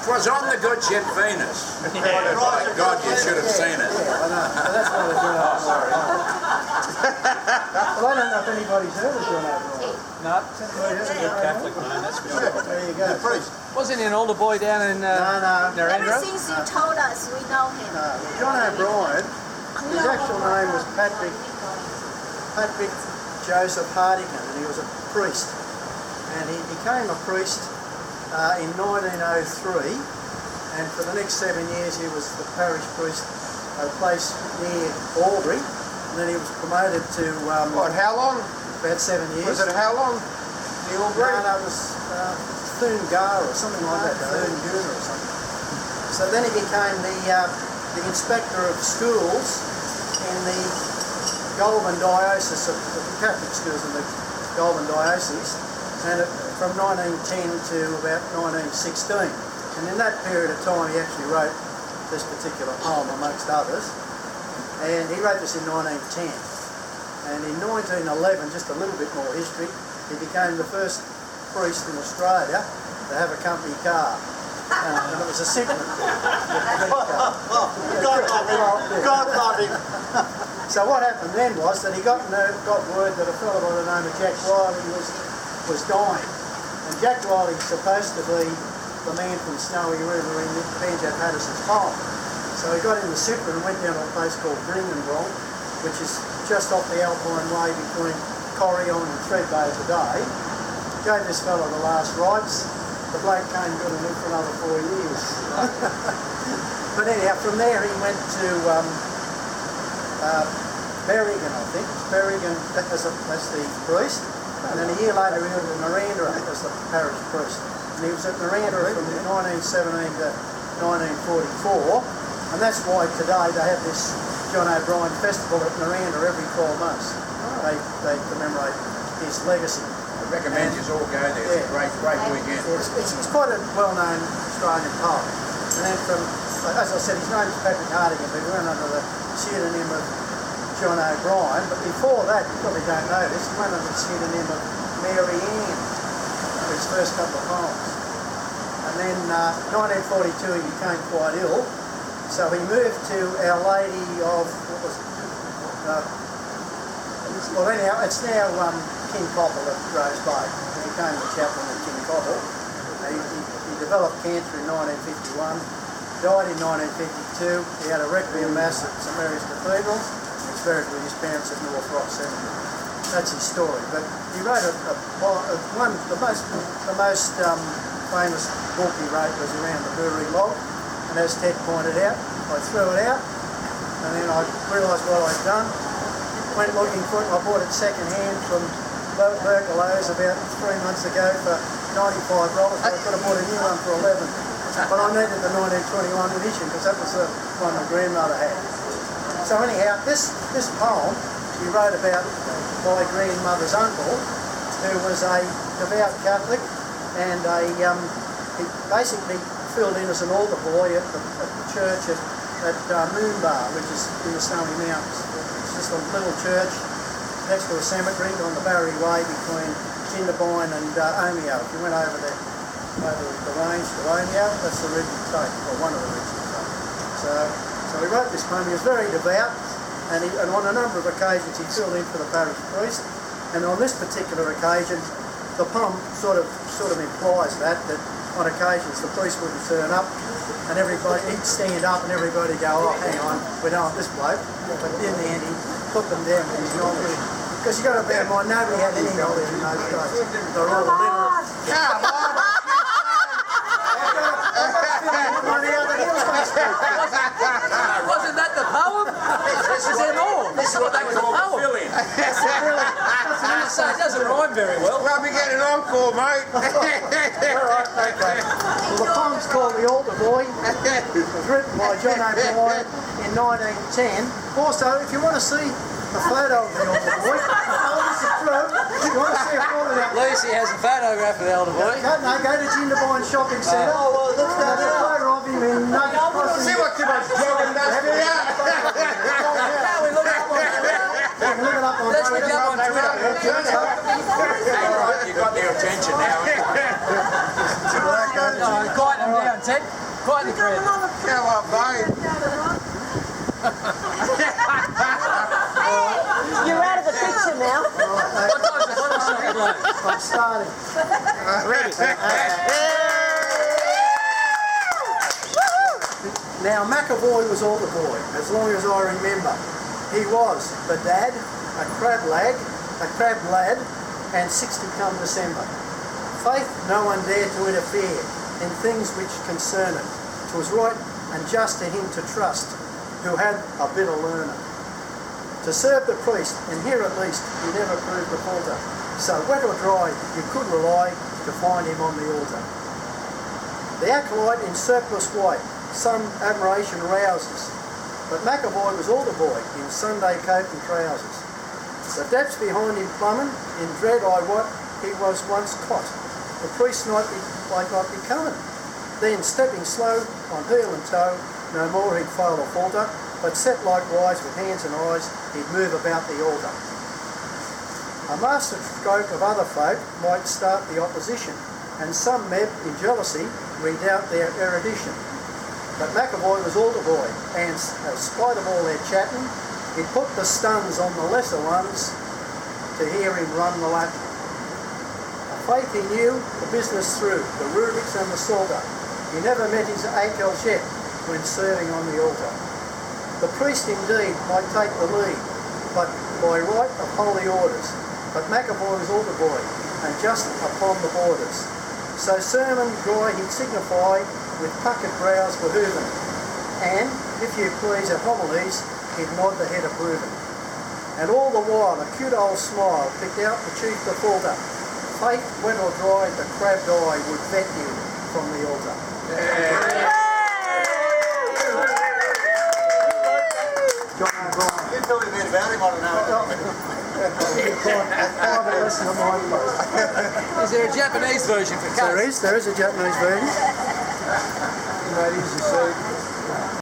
'Twas on the good ship Venus. My God, you should have seen it. Yeah, I know. Well, that's why they're doing it. Sorry. Well, I don't know if anybody's heard of John O'Brien. No. That's a good Catholic man, that's for sure. There you go. The priest. Wasn't he an older boy down in No. Ever Narendra? since you told us, we know him. John O'Brien, his actual name was Patrick Joseph Hardigan, and he was a priest. And he became a priest in 1903, and for the next 7 years he was the parish priest at a place near Albury, and then he was promoted to... What, how long? About 7 years. Was it how long? The Albury? No, it was Thungar or something like that, Thunguna or something. So then he became the inspector of schools in the Goulburn diocese, of the Catholic schools in the Goulburn diocese, and from 1910 to about 1916. And in that period of time he actually wrote this particular poem amongst others, and he wrote this in 1910. And in 1911, just a little bit more history, he became the first priest in Australia to have a company car. And it was a Sigma. God love him. So what happened then was that he got word that a fellow by the name of Jack Riley was dying. And Jack Riley's supposed to be the man from Snowy River in Banjo Patterson's poem. So he got in the Super and went down to a place called Brindenbrock, which is just off the Alpine Way between Corrion and Thredbo today. Gave this fellow the last rites. The bloke came good and lived for another 4 years. But anyhow, from there he went to Berrigan, I think. Berrigan as the priest. And then a year later he went to Narendra as the parish priest. And he was at Narendra from 1917 to 1944. And that's why today they have this John O'Brien festival at Narendra every 12 months. They commemorate his legacy. I recommend you all go there. It's a great weekend. It's quite a well-known Australian poet. And then from, as I said, his name is Patrick Hardigan, but he went under the pseudonym of John O'Brien. But before that, you probably don't know this, he went under the pseudonym of Mary Ann for his first couple of poems. And then 1942 he became quite ill, so he moved to Our Lady of, what was it? Well anyhow, it's now King Coppel at Rose Bay. He became the chaplain at King Coppel. He developed cancer in 1951, died in 1952. He had a requiem mass at St Mary's Cathedral. He was buried with his parents at North Rock Cemetery. That's his story. But he wrote the most famous book he wrote was around the brewery log. And as Ted pointed out, I threw it out, and then I realised what I'd done. Went looking for it. I bought it second hand from Berkelow's about 3 months ago for $95. I could have bought a new one for $11. But I needed the 1921 edition because that was the one my grandmother had. So anyhow, this poem he wrote about my grandmother's uncle, who was a devout Catholic, and he basically filled in as an altar boy at the church at Moonbar, which is in the Snowy Mountains. It's just a little church next to a cemetery on the Barry Way between Jindabyne and Omeo. If you went over the range to Omeo, that's the Ridley Take, or one of the Ridley Take. So he wrote this poem. He was very devout, and on a number of occasions he filled in for the parish priest. And on this particular occasion, the poem sort of implies that on occasions the priest wouldn't turn up, and he'd stand up and everybody go, oh hang on, we don't want this bloke. But in the end he put them down with his knowledge. Because you've got to bear in mind, nobody had any knowledge in those days. They were all illiterate. Come on! Wasn't that the poem? This is it all. This is what they call the fill-in. So it doesn't rhyme very well. Well, we get an encore, mate. Alright, okay. Well, the poem's called The Altar Boy. It was written by John O'Brien in 1910. Also, if you want to see a photo of the Altar Boy, if you want to see a photo of that. Lucy has a photograph of the elder boy. Go to Jindabyne Shopping Centre. Oh, well, let's go there. There's a photo of him in Nuggets Crossing. See what too much jogging does for you? Now we look up on Twitter. Look it up on Let's look up on Twitter. You got their attention now. Ted. Quietly, Fred. Come on, mate. You're out of the picture now. What time's the final shot, Glenn? I'm starting. Now, McAvoy was all the boy, as long as I remember. He was the dad, a crab lad, and 60 come December. Faith, no one dared to interfere in things which concern it. 'Twas right and just to him to trust, who had a bit of learning. To serve the priest, and here at least, he never proved a falter. So wet or dry, you could rely to find him on the altar. The acolyte in surplice white, some admiration rouses, but McAvoy was all the boy in Sunday coat and trousers. The depths behind him plumbing, in dread I wot, he was once caught. The priest might be coming. Then stepping slow on heel and toe, no more he'd fail or falter, but set likewise with hands and eyes, he'd move about the altar. A master stroke of other folk might start the opposition, and some meb in jealousy redoubt their erudition. But McAvoy was all the boy, and in spite of all their chatting, he'd put the stuns on the lesser ones to hear him run the Latin. A faith he knew the business through, the Rubiks and the Salter. He never met his ACLs yet when serving on the altar. The priest indeed might take the lead, but by right of holy orders. But McAvoy was all the boy, and just upon the borders. So sermon dry he'd signify, with puckered brows behooving, and, if you please, at homilies, he'd nod the head approving. And all the while a cute old smile picked out the chief defaulter. Faith, wet or dry, the crabbed eye would vet you from the altar. John O'Brien. You tell me a bit about him, I don't know. Is there a Japanese version for cats? There is a Japanese version. Ladies, you see.